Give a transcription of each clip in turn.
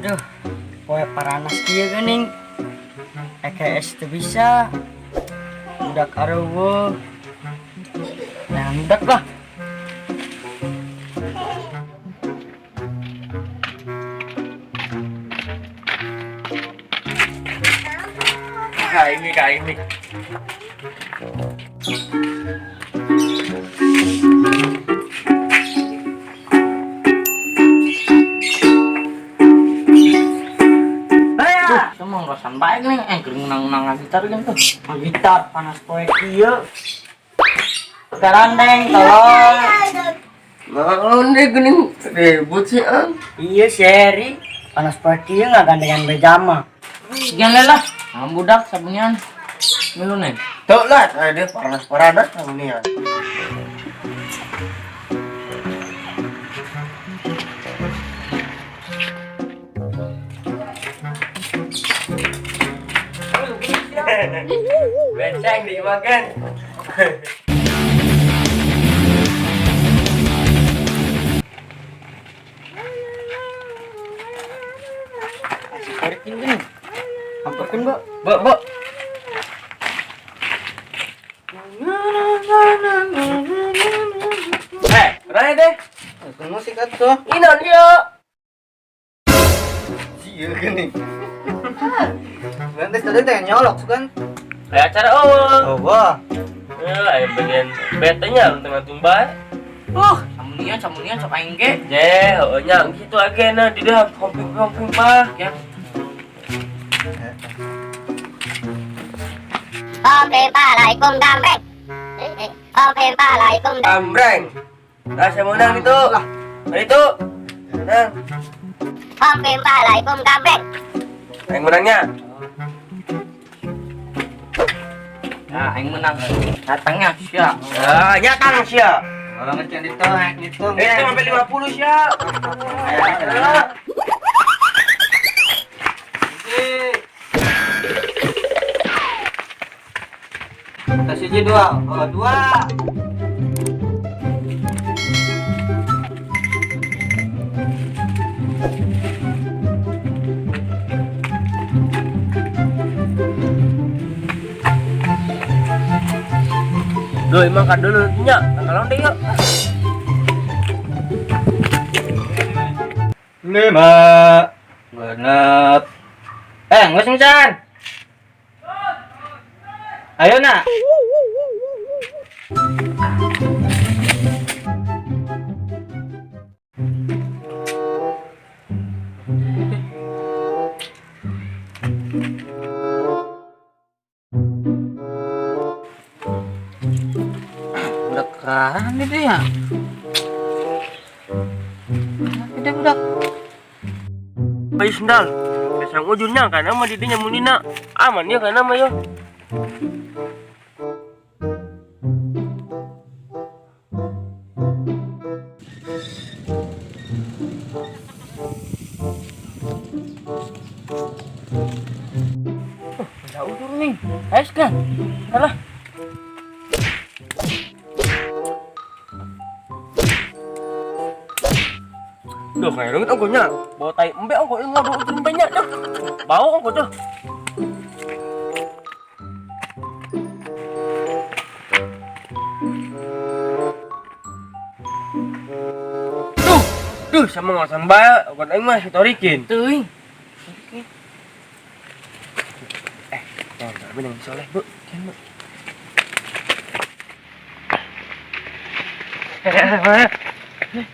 Aduh, poe paranas kieu geuning. EKS teu bisa. Budak areueuh. Nah, budak lah. Kak ini. Emang rasan baik nih, ngenang gitar kan tuh. Gitar panas poe kieu. Karandeng tolong. Naon deh geuning ribut sih an. Iya seri. Panas poe kieu ngagandengan bejama. Sekian lah. Budak sabunian. Milu nih. Tuh lah, dia panas sama nih ya. Benceng dimakan. Karikin gini. Hamparkan, Mbak. Mbak. Raya deh. Kan musik atuh. Inon yo. Iya gini. Nanti tadi teh nyolok kan. Kayak acara awal. Oh, wah. Ya, bagian betenya tengah tumbas. Samunian sok aing ge. Je, nya gitu agena di dah komping mah ya. Assalamualaikum gambreng. Assalamualaikum Ambreng. Dah saya menang itu. Itu. Menang. Assalamualaikum gambreng. Yang menangnya. Nah, aing menang. Datangnya sia. Ah, nyatang sia. Kalau ngecen itu ngitung. Itu sampai 50 sia. Kasih aja dua. Oh, dua. Duh, emang kan dulu nya. Kalau deh yuk. 5. Genep. Nggak sengcan. Ayo nak. Budak kerahan itu ya. Budak. Bayi sendal. Kesang ujungnya kan nama didinya munina. Aman ya kan nama yo. Ada ujur nih. Es kan. Salah. Duh, kayak rungit ongkonya. Bawa tai embe ongko yang ngadu ujung banyak dah. Bau ongko tuh. Duh, sama ngawasan bae, bukan aing mah hitorikin. Teuing. Tapi yang soleh, Bu. Kan, Bu.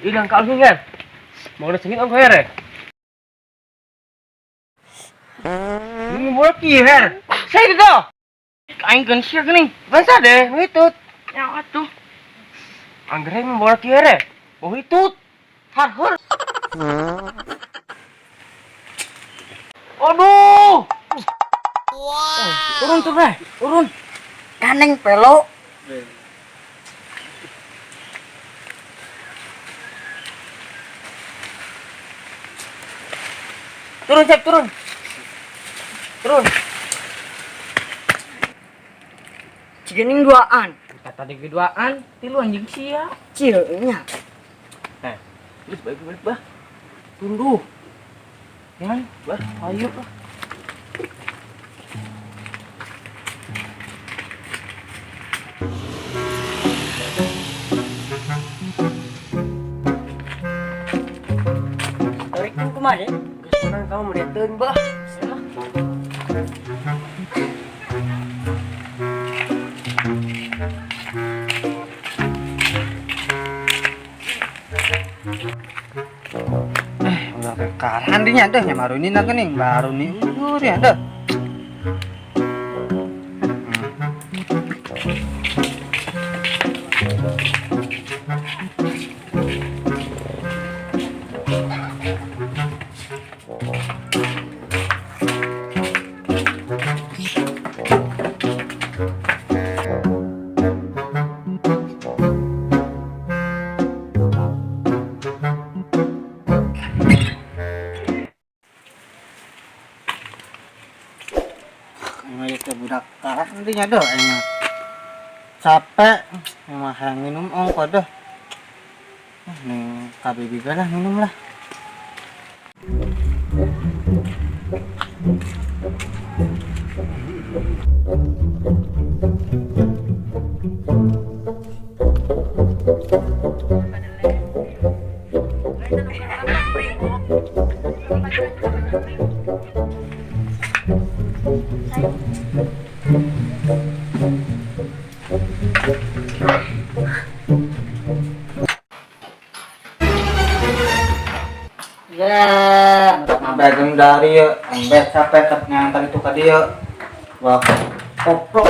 Hilang kalung kan? Mau udah sengit ongko ya, Ini boleh kiher. Saya itu. Aing kan sia geuning. Masa deh, hitut. Ya atuh. Anggrek membawa kiher. Oh, hitut. Harhur. Aduh. Turun. Kaneng pelo. Turun, Cep, turun. Cigening duaan. Kata di keduaan, tilu anjing sia. Cieunya. Terus balik bah. Tunduh. Ya, ayo. Tarik kan kemana? Kesenang kamu melihatkan, bah. Udah kekaran dia dah yang baru ini nak nih baru nih ya dah. Ngayak ke budak karan dia dah emang capek emang yang minum ongko dah. Nih kabeh juga lah minum lah. Ya, begang dari ya, embet capek ternyata itu ke dia. Wah, koplok.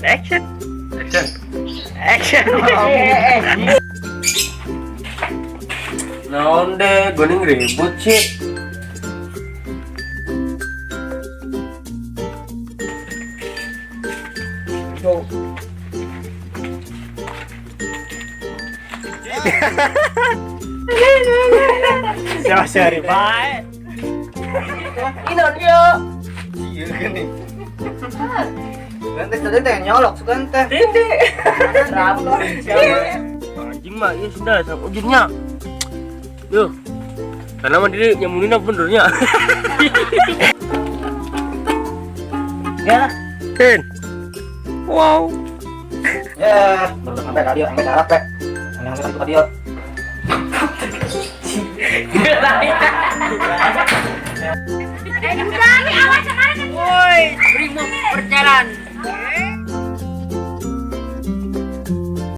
Action. Action. Naon deh, goning ribut sih. Ya seri bae. Inon yo. Iya gini. Gante teh nyolok gante. Dede. Anjing mah iya sudah sama ujungnya. Yo. Karena mah diri nyamulina benernya. Ya lah. Ten. Wow. Ya, belum sampai tadi yang cara pe. Yang itu tadi. Udah nih awas sekarang. Woi, primo perjalanan.